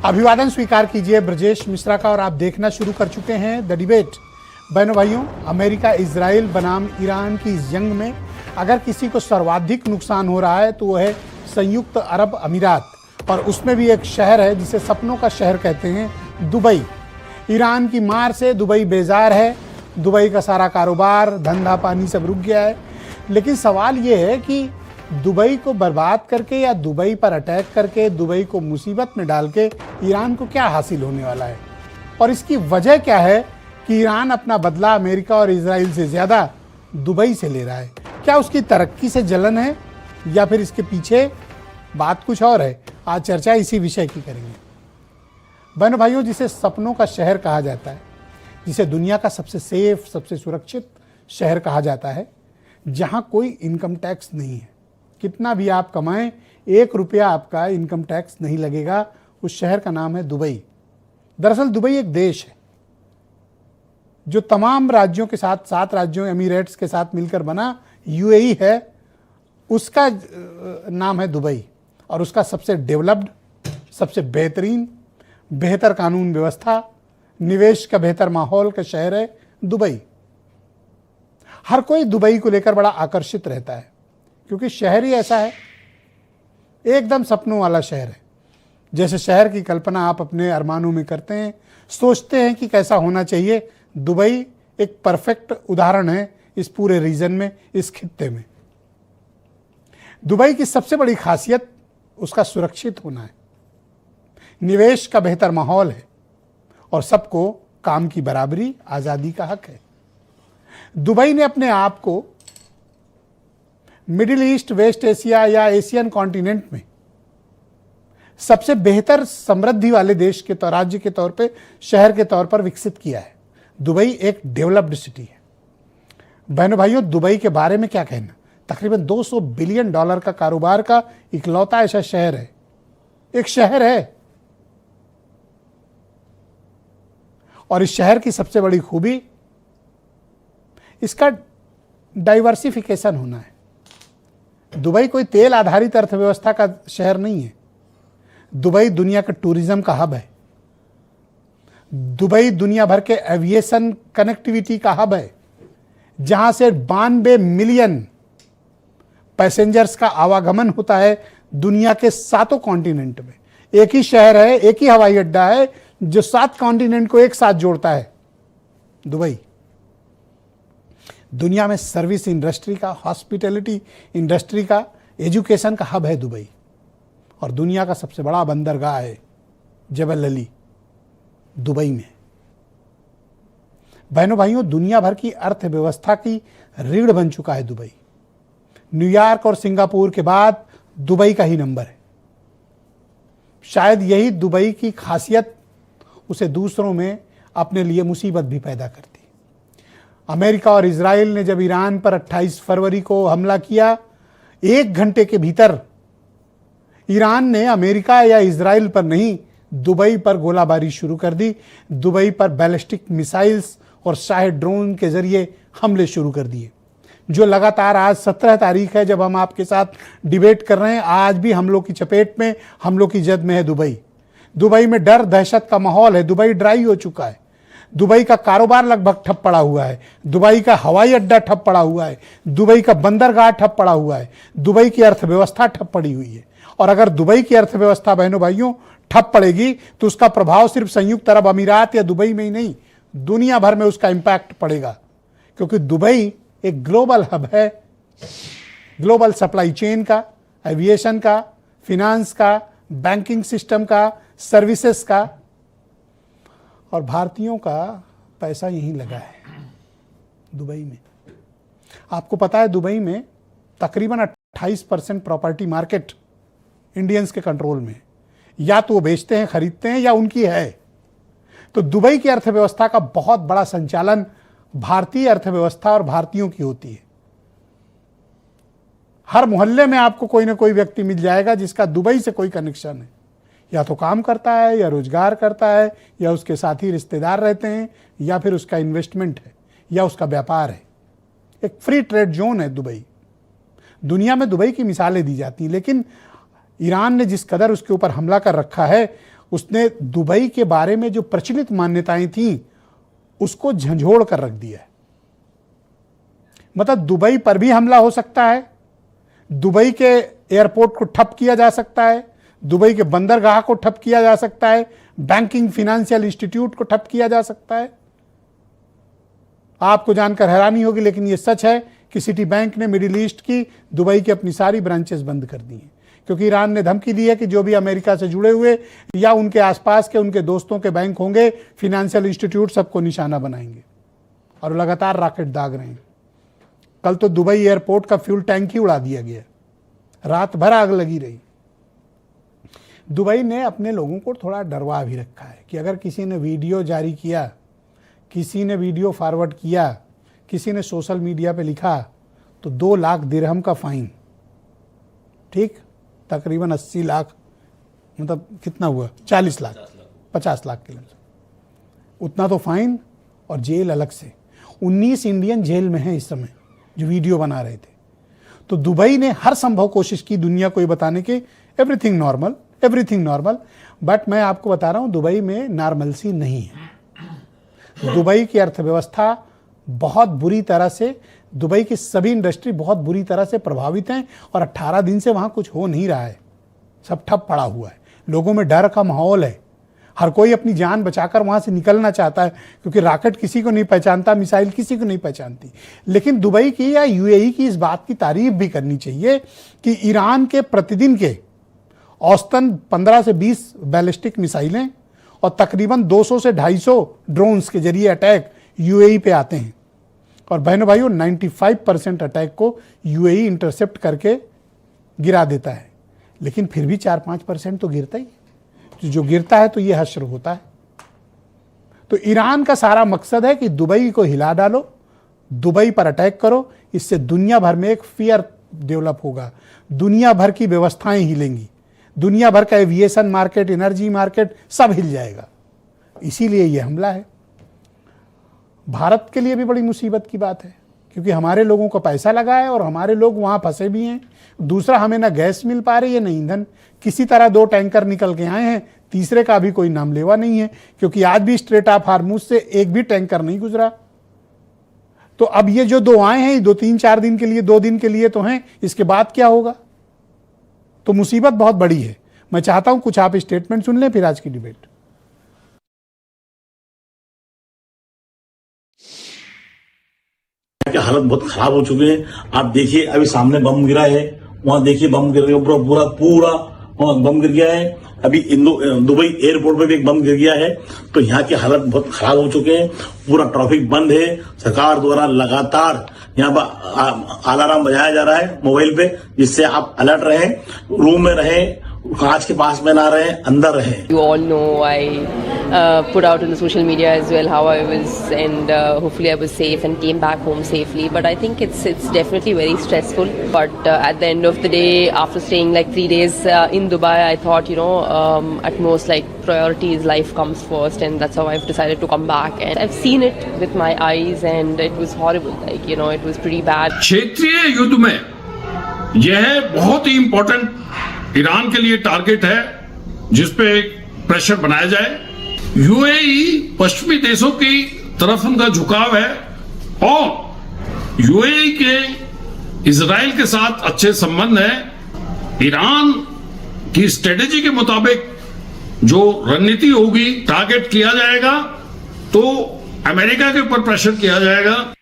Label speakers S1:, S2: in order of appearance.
S1: अभिवादन स्वीकार कीजिए ब्रजेश मिश्रा का और आप देखना शुरू कर चुके हैं द डिबेट। बहनों भाइयों, अमेरिका इजराइल बनाम ईरान की इस जंग में अगर किसी को सर्वाधिक नुकसान हो रहा है तो वो है संयुक्त अरब अमीरात, और उसमें भी एक शहर है जिसे सपनों का शहर कहते हैं, दुबई। ईरान की मार से दुबई बेजार है, दुबई का सारा कारोबार धंधा पानी सब रुक गया है। लेकिन सवाल ये है कि दुबई को बर्बाद करके या दुबई पर अटैक करके दुबई को मुसीबत में डाल के ईरान को क्या हासिल होने वाला है, और इसकी वजह क्या है कि ईरान अपना बदला अमेरिका और इजराइल से ज़्यादा दुबई से ले रहा है। क्या उसकी तरक्की से जलन है या फिर इसके पीछे बात कुछ और है? आज चर्चा इसी विषय की करेंगे। बहनों भाइयों, जिसे सपनों का शहर कहा जाता है, जिसे दुनिया का सबसे सेफ सबसे सुरक्षित शहर कहा जाता है, जहाँ कोई इनकम टैक्स नहीं है, कितना भी आप कमाएं 1 रुपया आपका इनकम टैक्स नहीं लगेगा, उस शहर का नाम है दुबई। दरअसल दुबई एक देश है जो तमाम राज्यों के साथ, 7 राज्यों एमिरेट्स के साथ मिलकर बना यूएई है, उसका नाम है दुबई। और उसका सबसे डेवलप्ड, सबसे बेहतरीन, बेहतर कानून व्यवस्था, निवेश का बेहतर माहौल का शहर है दुबई। हर कोई दुबई को लेकर बड़ा आकर्षित रहता है क्योंकि शहर ही ऐसा है, एकदम सपनों वाला शहर है। जैसे शहर की कल्पना आप अपने अरमानों में करते हैं, सोचते हैं कि कैसा होना चाहिए, दुबई एक परफेक्ट उदाहरण है इस पूरे रीजन में, इस खित्ते में। दुबई की सबसे बड़ी खासियत उसका सुरक्षित होना है, निवेश का बेहतर माहौल है और सबको काम की बराबरी, आज़ादी का हक है। दुबई ने अपने आप को मिडिल ईस्ट, वेस्ट एशिया या एशियन कॉन्टिनेंट में सबसे बेहतर समृद्धि वाले देश के राज्य के तौर पे, शहर के तौर पर विकसित किया है। दुबई एक डेवलप्ड सिटी है। बहनों भाइयों, दुबई के बारे में क्या कहना, तकरीबन $200 बिलियन का कारोबार का इकलौता ऐसा शहर है, एक शहर है। और इस शहर की सबसे बड़ी खूबी इसका डाइवर्सिफिकेशन होना है। दुबई कोई तेल आधारित अर्थव्यवस्था का शहर नहीं है। दुबई दुनिया का टूरिज्म का हब है। दुबई दुनिया भर के एविएशन कनेक्टिविटी का हब है, जहां से 92 मिलियन पैसेंजर्स का आवागमन होता है दुनिया के 7 कॉन्टिनेंट में। एक ही शहर है, एक ही हवाई अड्डा है जो 7 कॉन्टिनेंट को एक साथ जोड़ता है, दुबई। दुनिया में सर्विस इंडस्ट्री का, हॉस्पिटैलिटी इंडस्ट्री का, एजुकेशन का हब है दुबई। और दुनिया का सबसे बड़ा बंदरगाह है जबल अली, दुबई में। बहनों भाइयों, दुनिया भर की अर्थव्यवस्था की रीढ़ बन चुका है दुबई। न्यूयॉर्क और सिंगापुर के बाद दुबई का ही नंबर है। शायद यही दुबई की खासियत उसे दूसरों में अपने लिए मुसीबत भी पैदा करती। अमेरिका और इजराइल ने जब ईरान पर 28 फरवरी को हमला किया, 1 घंटे के भीतर ईरान ने अमेरिका या इजराइल पर नहीं, दुबई पर गोलाबारी शुरू कर दी। दुबई पर बैलिस्टिक मिसाइल्स और शाहे ड्रोन के जरिए हमले शुरू कर दिए, जो लगातार आज 17 तारीख है जब हम आपके साथ डिबेट कर रहे हैं, आज भी हमलों की चपेट में, हमलों की जद में है दुबई। दुबई में डर दहशत का माहौल है। दुबई ड्राई हो चुका है। दुबई का कारोबार लगभग ठप पड़ा हुआ है। दुबई का हवाई अड्डा ठप पड़ा हुआ है। दुबई का बंदरगाह ठप पड़ा हुआ है। दुबई की अर्थव्यवस्था ठप पड़ी हुई है। और अगर दुबई की अर्थव्यवस्था बहनों भाइयों ठप पड़ेगी तो उसका प्रभाव सिर्फ संयुक्त अरब अमीरात या दुबई में ही नहीं, दुनिया भर में उसका इंपैक्ट पड़ेगा। क्योंकि दुबई एक ग्लोबल हब है, ग्लोबल सप्लाई चेन का, एविएशन का, फिनांस का, बैंकिंग सिस्टम का, सर्विसेज का, और भारतीयों का पैसा यहीं लगा है दुबई में। आपको पता है दुबई में तकरीबन 28% प्रॉपर्टी मार्केट इंडियंस के कंट्रोल में, या तो वो बेचते हैं, खरीदते हैं, या उनकी है। तो दुबई की अर्थव्यवस्था का बहुत बड़ा संचालन भारतीय अर्थव्यवस्था और भारतीयों की होती है। हर मोहल्ले में आपको कोई ना कोई व्यक्ति मिल जाएगा जिसका दुबई से कोई कनेक्शन है, या तो काम करता है, या रोजगार करता है, या उसके साथी रिश्तेदार रहते हैं, या फिर उसका इन्वेस्टमेंट है, या उसका व्यापार है। एक फ्री ट्रेड जोन है दुबई। दुनिया में दुबई की मिसालें दी जाती हैं, लेकिन ईरान ने जिस कदर उसके ऊपर हमला कर रखा है, उसने दुबई के बारे में जो प्रचलित मान्यताएं थी उसको झंझोड़ कर रख दिया है। मतलब दुबई पर भी हमला हो सकता है, दुबई के एयरपोर्ट को ठप किया जा सकता है, दुबई के बंदरगाह को ठप किया जा सकता है, बैंकिंग फाइनेंशियल इंस्टीट्यूट को ठप किया जा सकता है। आपको जानकर हैरानी होगी लेकिन यह सच है कि सिटी बैंक ने मिडिल ईस्ट की दुबई की अपनी सारी ब्रांचेस बंद कर दी हैं, क्योंकि ईरान ने धमकी दी है कि जो भी अमेरिका से जुड़े हुए या उनके आसपास के उनके दोस्तों के बैंक होंगे, फाइनेंशियल इंस्टीट्यूट, सबको निशाना बनाएंगे। और लगातार रॉकेट दाग रहे हैं। कल तो दुबई एयरपोर्ट का फ्यूल टैंक ही उड़ा दिया गया, रात भर आग लगी रही। दुबई ने अपने लोगों को थोड़ा डरवा भी रखा है कि अगर किसी ने वीडियो जारी किया, किसी ने वीडियो फॉरवर्ड किया, किसी ने सोशल मीडिया पे लिखा तो 2 लाख दिरहम का फाइन। ठीक, तकरीबन 80 लाख, मतलब कितना हुआ, 40 लाख, 50 लाख के लिए उतना तो फाइन और जेल अलग से। 19 इंडियन जेल में हैं इस समय जो वीडियो बना रहे थे। तो दुबई ने हर संभव कोशिश की दुनिया को ये बताने के एवरीथिंग नॉर्मल, बट मैं आपको बता रहा हूं दुबई में नॉर्मलसी नहीं है। दुबई की अर्थव्यवस्था बहुत बुरी तरह से, दुबई की सभी इंडस्ट्री बहुत बुरी तरह से प्रभावित हैं और 18 दिन से वहां कुछ हो नहीं रहा है, सब ठप पड़ा हुआ है। लोगों में डर का माहौल है, हर कोई अपनी जान बचाकर वहां से निकलना चाहता है, क्योंकि रॉकेट किसी को नहीं पहचानता, मिसाइल किसी को नहीं पहचानती। लेकिन दुबई की या यूएई की इस बात की तारीफ भी करनी चाहिए कि ईरान के प्रतिदिन के औसतन 15 से 20 बैलिस्टिक मिसाइलें और तकरीबन 200 से 250 ड्रोन्स के जरिए अटैक यूएई पे आते हैं। और बहनों भाइयों 95% अटैक को यूएई इंटरसेप्ट करके गिरा देता है, लेकिन फिर भी 4-5% तो गिरता ही है। जो गिरता है तो ये हश्र होता है। तो ईरान का सारा मकसद है कि दुबई को हिला डालो, दुबई पर अटैक करो, इससे दुनिया भर में एक फियर डेवलप होगा, दुनिया भर की व्यवस्थाएं हिलेंगी, दुनिया भर का एविएशन मार्केट, एनर्जी मार्केट सब हिल जाएगा। इसीलिए यह हमला है। भारत के लिए भी बड़ी मुसीबत की बात है, क्योंकि हमारे लोगों को पैसा लगा है और हमारे लोग वहां फंसे भी हैं। दूसरा, हमें ना गैस मिल पा रही है ना ईंधन। किसी तरह 2 टैंकर निकल के आए हैं, तीसरे का भी कोई नाम लेवा नहीं है, क्योंकि आज भी स्ट्रेट ऑफ हार्मुज से एक भी टैंकर नहीं गुजरा। तो अब ये जो 2 आए हैं, 2-3-4 दिन के लिए, 2 दिन के लिए तो हैं, इसके बाद क्या होगा? तो मुसीबत बहुत बड़ी है। मैं चाहता हूं कुछ आप स्टेटमेंट सुन लें, फिर आज की डिबेट।
S2: के हालत बहुत खराब हो चुके हैं। आप देखिए अभी सामने बम गिरा है, वहां देखिए बम गिर गया, पूरा बम गिर गया है। अभी दुबई एयरपोर्ट पे भी एक बम गिर गया है। तो यहाँ की हालत बहुत खराब हो चुके हैं, पूरा ट्रैफिक बंद है। सरकार द्वारा लगातार यहाँ पर अलार्म बजाया जा रहा है मोबाइल पे, जिससे आप अलर्ट रहें, रूम में रहें, कांच के पास में ना रहे, अंदर रहे।
S3: You all know I put out on the social media as well how I was, and hopefully I was safe and came back home safely. But I think it's definitely very stressful. But at the end of the day, after staying like 3 days in Dubai, I thought, at most like priority is life comes first, and that's how I've decided to come back. And I've seen it with my eyes, and it was horrible. Like it was pretty bad.
S4: क्षेत्रीय युद्ध में यह बहुत ही important Iran के लिए target है, जिसपे pressure बनाया जाए। यूएई पश्चिमी देशों की तरफ उनका झुकाव है और यूएई के इजराइल के साथ अच्छे संबंध हैं। ईरान की स्ट्रेटेजी के मुताबिक जो रणनीति होगी, टारगेट किया जाएगा तो अमेरिका के ऊपर प्रेशर किया जाएगा